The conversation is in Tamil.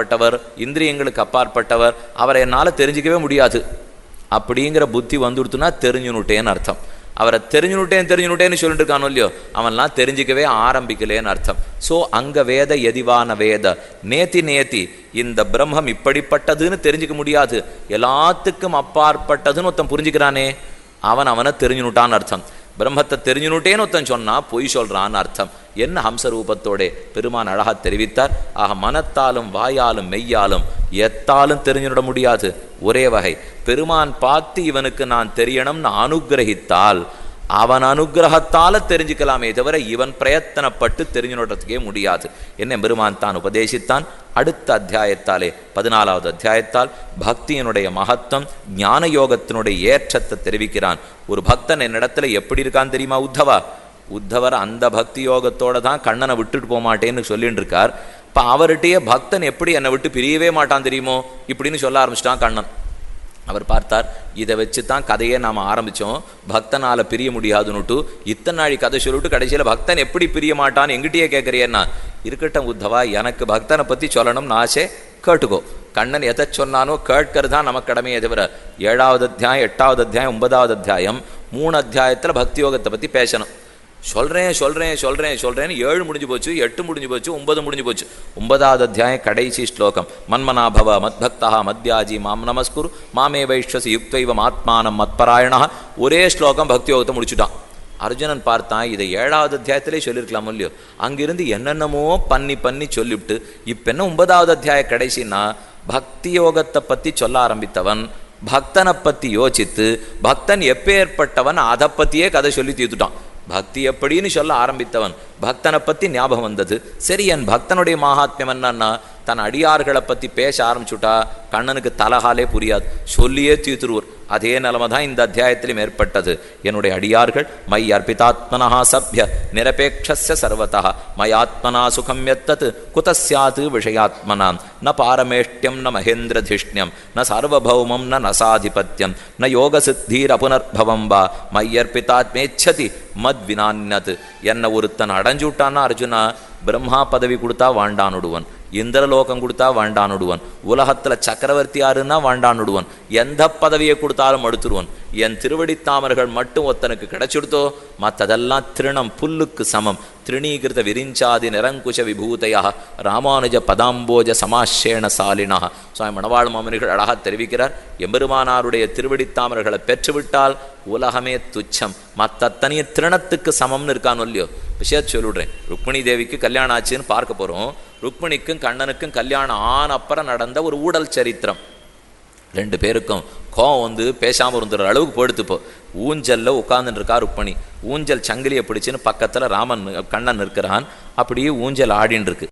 பட்டவர், இந்திரியங்களுக்கு அப்பாற்பட்டவர், அவரை என்னால் தெரிஞ்சிக்கவே முடியாது அப்படிங்கிற புத்தி வந்துடுத்துனா தெரிஞ்சுனுட்டேன்னு அர்த்தம். அவரை தெரிஞ்சுனுட்டேன்னு சொல்லிட்டு இருக்கானோ இல்லையோ, அவன்லாம் தெரிஞ்சிக்கவே ஆரம்பிக்கலேன்னு அர்த்தம். ஸோ அங்க வேத எதிவான வேத நேத்தி இந்த பிரம்மம் இப்படிப்பட்டதுன்னு தெரிஞ்சிக்க முடியாது, எல்லாத்துக்கும் அப்பாற்பட்டதுன்னு ஒருத்தன் புரிஞ்சுக்கிறானே அவனை தெரிஞ்சுனுட்டான்னு அர்த்தம். பிரம்மத்தை தெரிஞ்சுனுட்டேன்னு ஒருத்தன் சொன்னா பொய் சொல்றான்னு அர்த்தம். என்ன ஹம்சரூபத்தோட பெருமான் அழகா தெரிவித்தார். ஆக மனத்தாலும் வாயாலும் மெய்யாலும் எத்தாலும் தெரிஞ்சுட முடியாது. ஒரே வகை பெருமான் பார்த்து இவனுக்கு நான் தெரியணும்னு அனுகிரகித்தால் அவன் அனுகிரகத்தால தெரிஞ்சுக்கலாமே தவிர இவன் பிரயத்தனப்பட்டு தெரிஞ்சுனோட்டத்துக்கே முடியாது. என்ன பெருமான் தான் உபதேசித்தான். அடுத்த அத்தியாயத்தாலே 14வது அத்தியாயத்தால் பக்தியினுடைய மகத்துவம், ஞான யோகத்தினுடைய ஏற்றத்தை தெரிவிக்கிறான். ஒரு பக்தன் என்னிடத்துல எப்படி இருக்கான்னு தெரியுமா? உத்தவர் அந்த பக்தி யோகத்தோட தான் கண்ணனை விட்டுட்டு போக மாட்டேன்னு சொல்லிட்டு இருக்கார். இப்போ அவர்கிட்டயே பக்தன் எப்படி என்னை விட்டு பிரியவே மாட்டான் தெரியுமோ இப்படின்னு சொல்ல ஆரம்பிச்சிட்டான் கண்ணன். அவர் பார்த்தார், இதை வச்சு தான் கதையே நாம் ஆரம்பித்தோம். பக்தனால் பிரிய முடியாதுன்னுட்டு இத்தனை நாளி கதை சொல்லிட்டு கடைசியில் பக்தன் எப்படி பிரிய மாட்டான்னு எங்கிட்டயே கேட்குறியேன்னா, இருக்கட்டும் உத்தவா, எனக்கு பக்தனை பற்றி சொல்லணும்னு ஆசை, கேட்டுக்கோ. கண்ணன் எதை சொன்னானோ கேட்கறது தான் நமக்கு கடமையே தவிர 7வது அத்தியாயம் 8வது அத்தியாயம் 9வது அத்தியாயம் 3 அத்தியாயத்தில் பக்தி யோகத்தை பற்றி பேசணும். சொல்கிறேன் 7 முடிஞ்சு போச்சு, 8 முடிஞ்சு போச்சு, 9 முடிஞ்சு போச்சு. 9வது அத்தியாயம் கடைசி ஸ்லோகம், மன்மனாபவ மத்பக்தா மத்யாஜி மாம் நமஸ்குரு மாமே வைஷ்வசி யுக்தைவம் ஆத்மானம் மத்பராயணா. ஒரே ஸ்லோகம் பக்தி யோகத்தை முடிச்சுட்டான். அர்ஜுனன் பார்த்தான், இதை 7வது அத்தியாயத்திலே சொல்லியிருக்கலாம் இல்லையோ, அங்கிருந்து என்னென்னமோ பண்ணி சொல்லிவிட்டு இப்போ என்ன 9வது அத்தியாய கடைசின்னா பக்தி யோகத்தை பற்றி சொல்ல ஆரம்பித்தவன் பக்தனை பற்றி யோசித்து பக்தன் எப்பேற்பட்டவன் அதை பற்றியே கதை சொல்லி தீர்த்துட்டான். பக்தி எப்படின்னு சொல்ல ஆரம்பித்தவன் பக்தனை பற்றி ஞாபகம் வந்தது. சரி, என் பக்தனுடைய மகாத்மியம் என்னன்னா தன் அடியார்களை பற்றி பேச ஆரம்பிச்சுட்டா கண்ணனுக்கு தலகாலே புரியாது, சொல்லியே தீர்த்துருவர். அதே நிலைமை தான் இந்த அத்தியாயத்திலும் ஏற்பட்டது. என்னுடைய அடியார்கள் மை அர்ப்பிதாத்மனா சப்ய நிரபேட்சஸ்ய சர்வதா மயாத்மனா சுகம் எத்தத் குதஸ்யாத் விஷயாத்மனாம் ந பாரமேஷ்டியம் ந மகேந்திரதிஷ்ணியம் ந சார்வபௌமம் ந சாதிபத்தியம் ந யோக சித்தீர் அபுனர்பவம் வா மையர்ப்பிதாத்மேச்சதி மத் வினான்யத். என்னை ஒருத்தன் அடைஞ்சு விட்டான்னா அர்ஜுனா, பிரம்மா பதவி கொடுத்தா வாண்டானுடுவன், இந்திரலோகம் கொடுத்தா வாண்டானுடுவன், உலகத்தில் சக்கரவர்த்தி யாருன்னா வாண்டானுடுவன், எந்த பதவியை கொடுத்தாலும் அடுத்துருவன். என் திருவடித்தாமர்கள் மட்டும் ஒருத்தனுக்கு கிடைச்சிடுத்தோ மற்றதெல்லாம் திருணம் புல்லுக்கு சமம். திருணீகிருத விரிஞ்சாதி நிரங்குஷ விபூதையா ராமானுஜ பதாம்போஜ சமாஷேண சாலினா. சுவாமி மணவாழ் மாமனிகள் அழகா தெரிவிக்கிறார், எம்பெருமானாருடைய திருவடித்தாமர்களை பெற்றுவிட்டால் உலகமே துச்சம், மற்றத்தனிய திருணத்துக்கு சமம்னு இருக்கானோ இல்லையோ. விஷயத்தை சொல்லிவிடுறேன். ருக்மிணி தேவிக்கு கல்யாணம் ஆச்சுன்னு பார்க்க போகிறோம். ருக்மிணிக்கும் கண்ணனுக்கும் கல்யாணம் ஆன அப்புறம் நடந்த ஒரு ஊடல் சரித்திரம். 2 பேருக்கும் கோவம் வந்து பேசாமல் இருந்துற அளவுக்கு போடுத்துப்போ. ஊஞ்சலில் உட்கார்ந்துட்டு இருக்கா ருக்மிணி. ஊஞ்சல் சங்கிலியை பிடிச்சின்னு பக்கத்தில் கண்ணன் இருக்கிறான். அப்படியே ஊஞ்சல் ஆடின்னு இருக்கு.